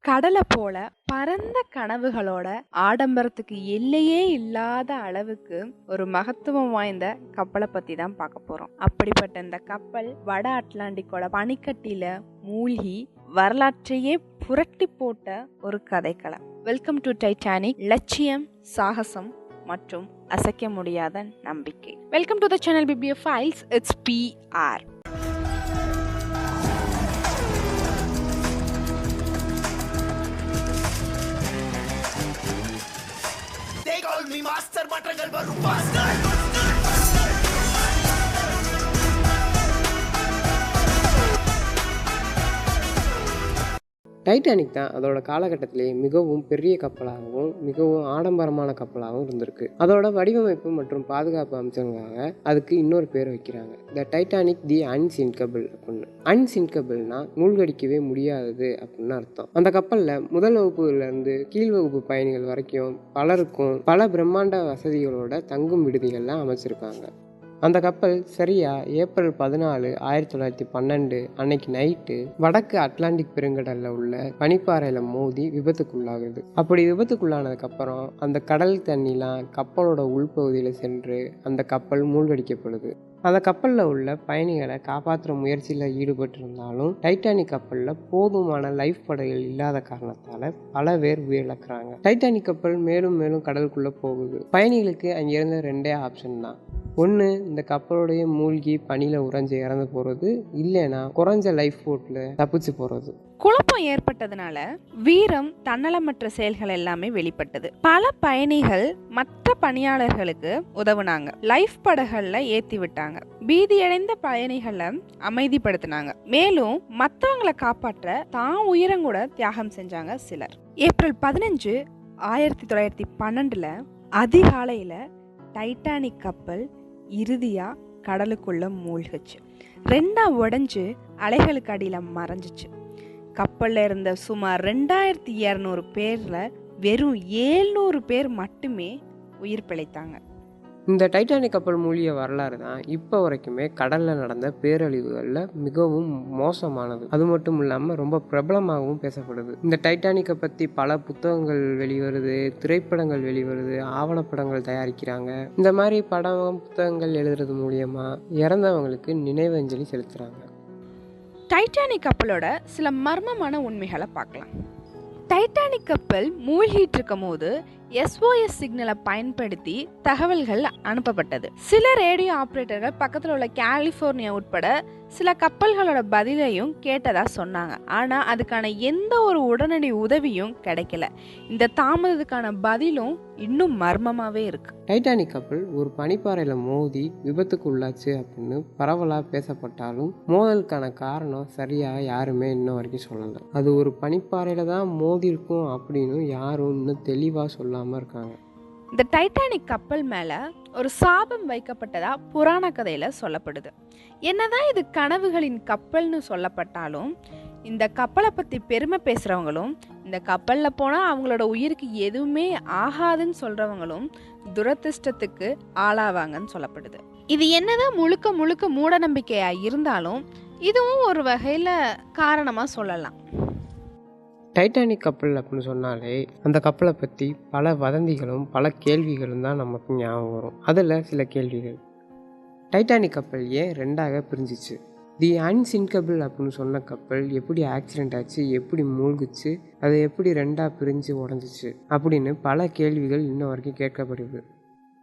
கடலை போல பரந்த கனவுகளோட ஆடம்பரத்துக்கு எல்லையே இல்லாத அளவுக்கு ஒரு மகத்துவம் வாய்ந்த கப்பலை பத்தி தான் பார்க்க போறோம். அப்படிப்பட்ட இந்த கப்பல் வட அட்லாண்டிக்கோட பனிக்கட்டில மூழ்கி வரலாற்றையே புரட்டி போட்ட ஒரு கதைக்களம். Welcome to Titanic. லட்சியம், சாகசம் மற்றும் அசைக்க முடியாத நம்பிக்கை. Welcome to the channel BBF Files. It's PR. Master மாற்றங்கள் வரும் மாஸ்டர். டைட்டானிக் தான் அதோட காலகட்டத்திலேயே மிகவும் பெரிய கப்பலாகவும் மிகவும் ஆடம்பரமான கப்பலாகவும் இருந்திருக்கு. அதோட வடிவமைப்பு மற்றும் பாதுகாப்பு அம்சங்களாக அதுக்கு இன்னொரு பேர் வைக்கிறாங்க, த டைட்டானிக் தி அன்சிங்கபிள் அப்படின்னு. அன்சிங்கபிள்னா மூழ்கடிக்கவே முடியாதது அப்படின்னு அர்த்தம். அந்த கப்பல்ல முதல் வகுப்புல இருந்து கீழ் வகுப்பு பயணிகள் வரைக்கும் பலருக்கும் பல பிரம்மாண்ட வசதிகளோட தங்கும் விடுதிகள்லாம் அமைச்சிருக்காங்க. அந்த கப்பல் சரியா ஏப்ரல் 14, 1912 அன்னைக்கு நைட்டு வடக்கு அட்லாண்டிக் பெருங்கடல்ல உள்ள பனிப்பாறையில மோதி விபத்துக்குள்ளாகுது. அப்படி விபத்துக்குள்ளானதுக்கு அப்புறம் அந்த கடல் தண்ணிலாம் கப்பலோட உள்பகுதியில சென்று அந்த கப்பல் மூழ்கடிக்கப்படுது. அந்த கப்பலில் உள்ள பயணிகளை காப்பாற்றுற முயற்சியில் ஈடுபட்டிருந்தாலும் டைட்டானிக் கப்பலில் போதுமான லைஃப் படைகள் இல்லாத காரணத்தால் பல பேர் உயிரிழக்கிறாங்க. டைட்டானிக் கப்பல் மேலும் மேலும் கடலுக்குள்ளே போகுது. பயணிகளுக்கு அங்கே இருந்த ரெண்டே ஆப்ஷன் தான். ஒன்று, இந்த கப்பலோடைய மூழ்கி பனியில் உறைஞ்சி இறந்து போகிறது, இல்லைன்னா குறைஞ்ச லைஃப் போட்டில் தப்பிச்சு போகிறது. குழப்பம் ஏற்பட்டதுனால வீரம், தன்னலமற்ற செயல்கள் எல்லாமே வெளிப்பட்டது. பல பயணிகள் மற்ற பணியாளர்களுக்கு உதவுனாங்க, லைஃப் படகுல ஏத்தி விட்டாங்க, பீதியடைந்த பயணிகளை அமைதிப்படுத்தினாங்க, மேலும் மற்றவங்களை காப்பாற்ற தான் உயிரங்கூட தியாகம் செஞ்சாங்க சிலர். ஏப்ரல் 15, 1912 அதிகாலையில டைட்டானிக் கப்பல் இறுதியா கடலுக்குள்ள மூழ்கிச்சு. ரெண்டா உடைஞ்சு அலைகளுக்கு அடியில மறைஞ்சிச்சு. கப்பல்ல இருந்த சுமார் 2200 பேர்ல வெறும் 700 பேர் மட்டுமே உயிர் பிழைத்தாங்க. இந்த டைட்டானிக் கப்பல் மூழ்கிய வரலாறு தான் இப்போ வரைக்குமே கடலில் நடந்த பேரழிவுகளில் மிகவும் மோசமானது. அது மட்டும் இல்லாமல் ரொம்ப பிரபலமாகவும் பேசப்படுது. இந்த டைட்டானிக்கை பற்றி பல புத்தகங்கள் வெளிவருது, திரைப்படங்கள் வெளிவருது, ஆவணப்படங்கள் தயாரிக்கிறாங்க. இந்த மாதிரி படம், புத்தகங்கள் எழுதுறது மூலியமா இறந்தவங்களுக்கு நினைவஞ்சலி செலுத்துகிறாங்க. டைட்டானிக் கப்பலோட சில மர்மமான உண்மைகளை பார்க்கலாம். டைட்டானிக் கப்பல் மூழ்கிட்டு இருக்கும் போது SOS சிக்னலை பயன்படுத்தி தகவல்கள் அனுப்பப்பட்டது. சில ரேடியோ ஆபரேட்டர்கள் பக்கத்தில் உள்ள கலிபோர்னியா உட்பட சில கப்பல்களோட பதிலையும் கேட்டதா சொன்னாங்க. ஆனா அதுக்கான எந்த ஒரு உடனடி உதவியும் கிடைக்கல. இந்த தாமதத்துக்கான பதிலும் இன்னும் மர்மமாவே இருக்கு. டைட்டானிக் கப்பல் ஒரு பனிப்பாறையில மோதி விபத்துக்கு உள்ளாச்சு அப்படின்னு பரவலா பேசப்பட்டாலும் மோதலுக்கான காரணம் சரியா யாருமே இன்னும் வரைக்கும் சொல்லல. அது ஒரு பனிப்பாறையில தான் மோதி இருக்கும் அப்படின்னு யாரும் இன்னும் தெளிவா சொல்லாம இருக்காங்க. இந்த டைட்டானிக் கப்பல் மேல ஒரு சாபம் வைக்கப்பட்டதா புராண கதையில சொல்லப்படுது. என்னதான் இது கனவுகளின் கப்பல்னு சொல்லப்பட்டாலும் இந்த கப்பலை பத்தி பெருமை பேசுறவங்களும், இந்த கப்பல்ல போனா அவங்களோட உயிருக்கு எதுவுமே ஆகாதுன்னு சொல்றவங்களும் துரதிர்ஷ்டத்துக்கு ஆளாவாங்கன்னு சொல்லப்படுது. இது என்னதான் முழுக்க முழுக்க மூட நம்பிக்கையா இருந்தாலும் இதுவும் ஒரு வகையில காரணமா சொல்லலாம். டைட்டானிக் கப்பல் அப்படின்னு சொன்னாலே அந்த கப்பலை பற்றி பல வதந்திகளும் பல கேள்விகளும் தான் நமக்கு ஞாபகம் வரும். அதில் சில கேள்விகள்: டைட்டானிக் கப்பல் ஏன் ரெண்டாக பிரிஞ்சிச்சு? தி அன்சிங்கபிள் அப்படின்னு சொன்ன கப்பல் எப்படி ஆக்சிடென்ட் ஆச்சு, எப்படி மூழ்கிச்சு, அது எப்படி ரெண்டாக பிரிஞ்சு உடஞ்சிச்சு அப்படின்னு பல கேள்விகள் இன்ன வரைக்கும் கேட்கப்படுது.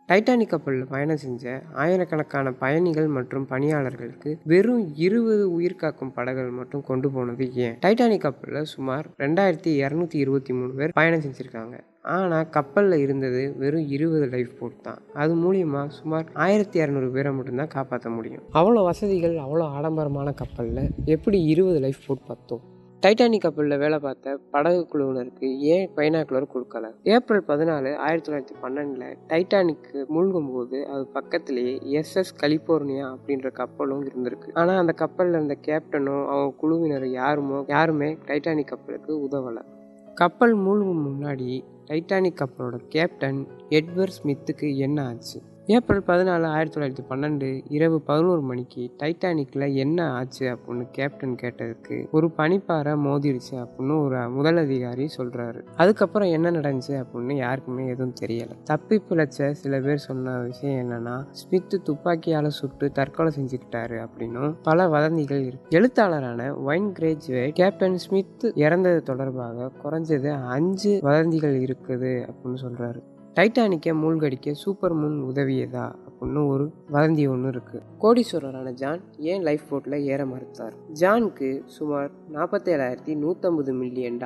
டைட்டானிக் கப்பலில் பயணம் செஞ்ச ஆயிரக்கணக்கான பயணிகள் மற்றும் பணியாளர்களுக்கு வெறும் 20 உயிர்காக்கும் படகுகள் மட்டும் கொண்டு போனது ஏன்? டைட்டானிக் கப்பலில் சுமார் 2223 பேர் பயணம் செஞ்சுருக்காங்க. ஆனால் கப்பலில் இருந்தது வெறும் 20 லைஃப் போட் தான். அது மூலியமாக சுமார் 1200 பேரை மட்டும்தான் காப்பாற்ற முடியும். அவ்வளோ வசதிகள், அவ்வளோ ஆடம்பரமான கப்பலில் எப்படி 20 லைஃப் போட் பத்தும்? டைட்டானிக் கப்பலில் வேலை பார்த்த படகு குழுவினருக்கு ஏன் பைனாக்குலர் கொடுக்கல? ஏப்ரல் 14, 1912 டைட்டானிக்கு மூழ்கும் போது அது பக்கத்திலேயே SS கலிபோர்னியா அப்படின்ற கப்பலும் இருந்திருக்கு. ஆனால் அந்த கப்பலில் இருந்த கேப்டனும் அவங்க குழுவினர் யாருமே டைட்டானிக் கப்பலுக்கு உதவலை. கப்பல் மூழ்கும் முன்னாடி டைட்டானிக் கப்பலோட கேப்டன் எட்வர்ட் ஸ்மித்துக்கு என்ன ஆச்சு? ஏப்ரல் 14, 1912 இரவு 11 மணிக்கு டைட்டானிக்கில் என்ன ஆச்சு அப்படின்னு கேப்டன் கேட்டதுக்கு ஒரு பனிப்பாறை மோதிடுச்சு அப்படின்னு ஒரு முதல் அதிகாரி சொல்கிறாரு. அதுக்கப்புறம் என்ன நடந்துச்சு அப்படின்னு யாருக்குமே எதுவும் தெரியலை. தப்பி பிழைச்ச சில பேர் சொன்ன விஷயம் என்னன்னா, ஸ்மித் துப்பாக்கியால் சுட்டு தற்கொலை செஞ்சுக்கிட்டாரு அப்படின்னும் பல வதந்திகள் இருக்கு. எழுத்தாளரான வைன் கிரேஜ்வேட் கேப்டன் ஸ்மித் இறந்தது தொடர்பாக குறைஞ்சது 5 வதந்திகள் இருக்குது அப்படின்னு சொல்கிறாரு. டைட்டானிக்கை மூழ்கடிக்க சூப்பர் மூன் உதவியதா அப்படின்னு ஒரு வதந்தி ஒன்று இருக்கு. கோடீஸ்வரரான ஜான் ஏன் லைஃப் போட்டில் ஏற மறுத்தார்? ஜானுக்கு சுமார் $47,150 மில்லியன்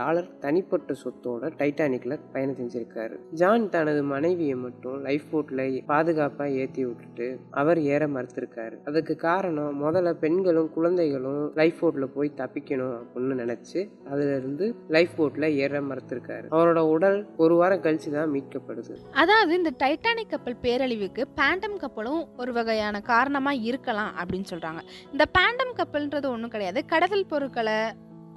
தனிப்பட்ட சொத்தோட டைட்டானிக்கில் பயணம் செஞ்சிருக்காரு. ஜான் தனது மனைவியை மட்டும் லைஃப் போட்டில் பாதுகாப்பாக ஏற்றி விட்டுட்டு அவர் ஏற மறுத்திருக்காரு. அதுக்கு காரணம் முதல்ல பெண்களும் குழந்தைகளும் லைஃப் போட்டில் போய் தப்பிக்கணும் அப்படின்னு நினைச்சு அதுல இருந்து லைஃப் போட்டில் ஏற மறுத்திருக்காரு. அவரோட உடல் ஒரு வாரம் கழிச்சு தான் மீட்கப்படுது. அதாவது இந்த டைட்டானிக் கப்பல் பேரழிவுக்கு பேண்டம் கப்பலும் ஒரு வகையான காரணமா இருக்கலாம் அப்படின்னு சொல்றாங்க. இந்த பேண்டம் கப்பல்ன்றது ஒன்றும் கிடையாது, கடத்தல் பொருட்களை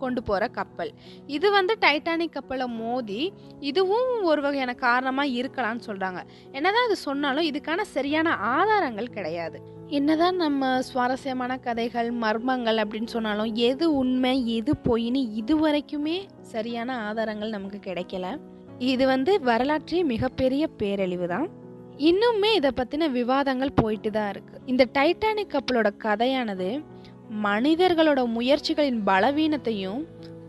கொண்டு போற கப்பல். இது டைட்டானிக் கப்பலை மோதி இதுவும் ஒரு வகையான காரணமா இருக்கலாம்னு சொல்றாங்க. என்னதான் அது சொன்னாலும் இதுக்கான சரியான ஆதாரங்கள் கிடையாது. என்னதான் நம்ம சுவாரஸ்யமான கதைகள் மர்மங்கள் அப்படின்னு சொன்னாலும் எது உண்மை எது பொய்ன்னு இதுவரைக்குமே சரியான ஆதாரங்கள் நமக்கு கிடைக்கல. இது வரலாற்றே மிகப்பெரிய பேரழிவு தான். இன்னுமே இதை பற்றின விவாதங்கள் போயிட்டு தான் இருக்கு. இந்த டைட்டானிக் கப்பலோட கதையானது மனிதர்களோட முயற்சிகளின் பலவீனத்தையும்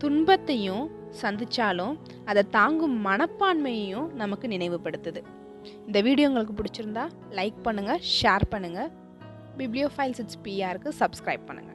துன்பத்தையும் சந்திச்சாலும் அதை தாங்கும் மனப்பான்மையையும் நமக்கு நினைவுபடுத்துது. இந்த வீடியோ உங்களுக்கு பிடிச்சிருந்தா லைக் பண்ணுங்க, ஷேர் பண்ணுங்க. பிப்ளியோஃபைல்ஸ் இட்ஸ் பிஆருக்கு சப்ஸ்கிரைப் பண்ணுங்க.